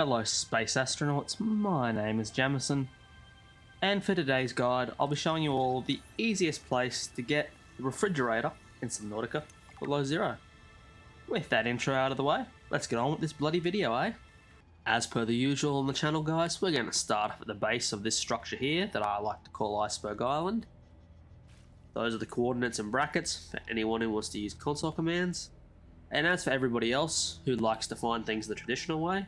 Hello space astronauts, my name is Jamison, and for today's guide I'll be showing you all the easiest place to get the refrigerator in Subnautica below zero. With that intro out of the way, let's get on with this bloody video, eh? As per the usual on the channel guys, we're going to start at the base of this structure here that I like to call Iceberg Island. Those are the coordinates and brackets for anyone who wants to use console commands. And as for everybody else who likes to find things the traditional way,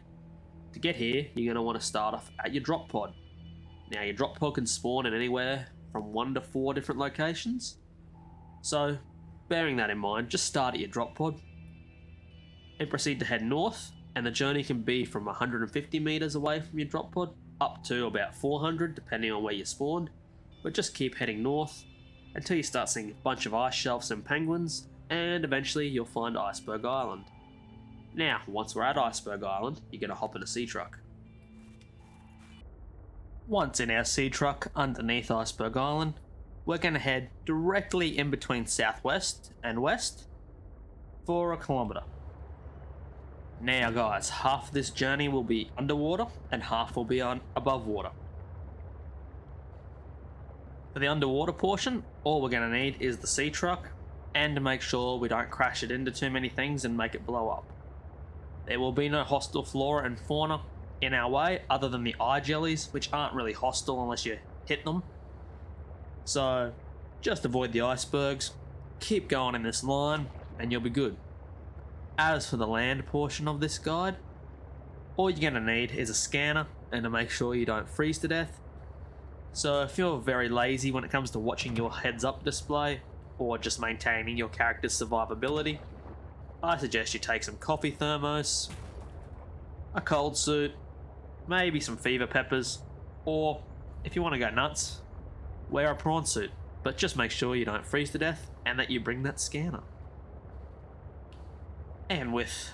to get here, you're going to want to start off at your drop pod. Now, your drop pod can spawn in anywhere from 1 to 4 different locations. So, bearing that in mind, just start at your drop pod and proceed to head north, and the journey can be from 150 meters away from your drop pod up to about 400 depending on where you spawned, but just keep heading north until you start seeing a bunch of ice shelves and penguins, and eventually you'll find Iceberg Island. Now, once we're at Iceberg Island, you're going to hop in a sea truck. Once in our sea truck underneath Iceberg Island, we're going to head directly in between southwest and west for 1 kilometer. Now guys, half of this journey will be underwater and half will be above water. For the underwater portion, all we're going to need is the sea truck, and to make sure we don't crash it into too many things and make it blow up. There will be no hostile flora and fauna in our way other than the eye jellies, which aren't really hostile unless you hit them. So just avoid the icebergs, keep going in this line and you'll be good. As for the land portion of this guide, all you're going to need is a scanner and to make sure you don't freeze to death. So if you're very lazy when it comes to watching your heads up display or just maintaining your character's survivability, I suggest you take some coffee thermos, a cold suit, maybe some fever peppers, or if you want to go nuts, wear a prawn suit, but just make sure you don't freeze to death and that you bring that scanner. And with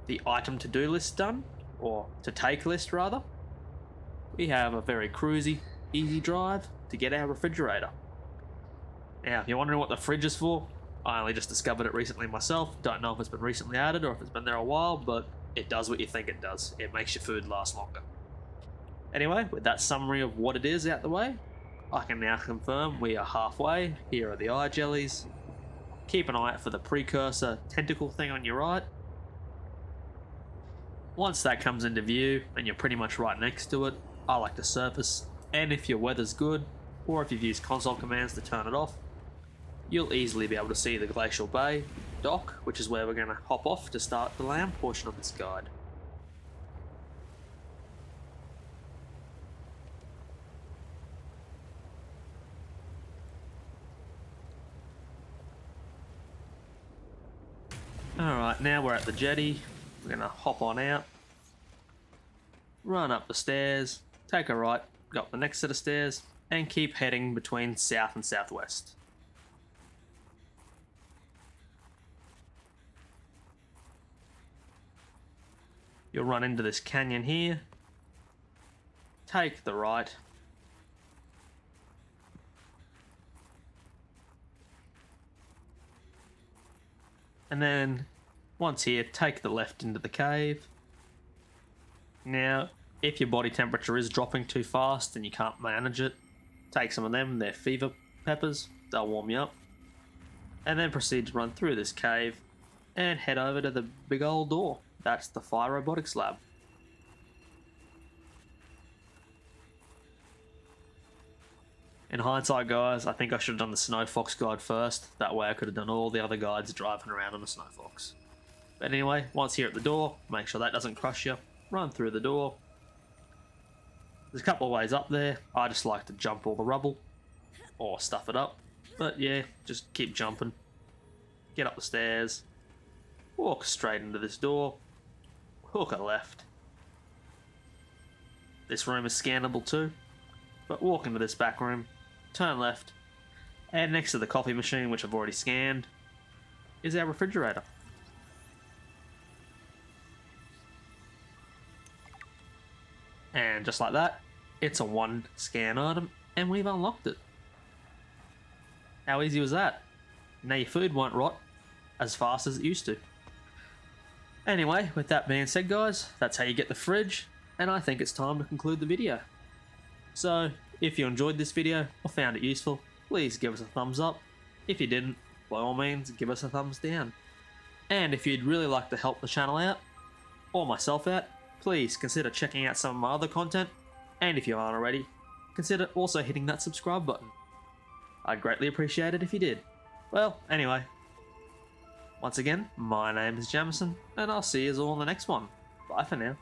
the item to do list done, or to take list rather, we have a very cruisy, easy drive to get our refrigerator. Now, if you're wondering what the fridge is for, I only just discovered it recently myself. Don't know if it's been recently added or if it's been there a while, but it does what you think it does. It makes your food last longer. Anyway, with that summary of what it is out the way, I can now confirm we are halfway. Here are the eye jellies. Keep an eye out for the precursor tentacle thing on your right. Once that comes into view and you're pretty much right next to it, I like to surface, and if your weather's good, or if you've used console commands to turn it off, you'll easily be able to see the Glacial Bay dock, which is where we're going to hop off to start the land portion of this guide. Alright, now we're at the jetty. We're going to hop on out, run up the stairs, take a right, go up the next set of stairs, and keep heading between south and southwest. You'll run into this canyon here, take the right, and then once here, take the left into the cave. Now, if your body temperature is dropping too fast and you can't manage it, take some of them, they're fever peppers, they'll warm you up, and then proceed to run through this cave and head over to the big old door. That's the Fire Robotics lab. In hindsight guys, I think I should have done the Snow Fox guide first, that way I could have done all the other guides driving around on a Snow Fox. But anyway, once here at the door, make sure that doesn't crush you, run through the door. There's a couple of ways up there. I just like to jump all the rubble, or stuff it up, but yeah, just keep jumping. Get up the stairs, walk straight into this door, hook a left. This room is scannable too, but walk into this back room, turn left, and next to the coffee machine, which I've already scanned, is our refrigerator. And just like that, it's a 1 scan item, and we've unlocked it. How easy was that? Now your food won't rot as fast as it used to. Anyway, with that being said guys, that's how you get the fridge. and I think it's time to conclude the video. So, if you enjoyed this video or found it useful, please give us a thumbs up. If you didn't, by all means, give us a thumbs down. And if you'd really like to help the channel out, or myself out, please consider checking out some of my other content, and if you aren't already, consider also hitting that subscribe button. I'd greatly appreciate it if you did. Well, anyway, once again, my name is Jamison, and I'll see you all in the next one. Bye for now.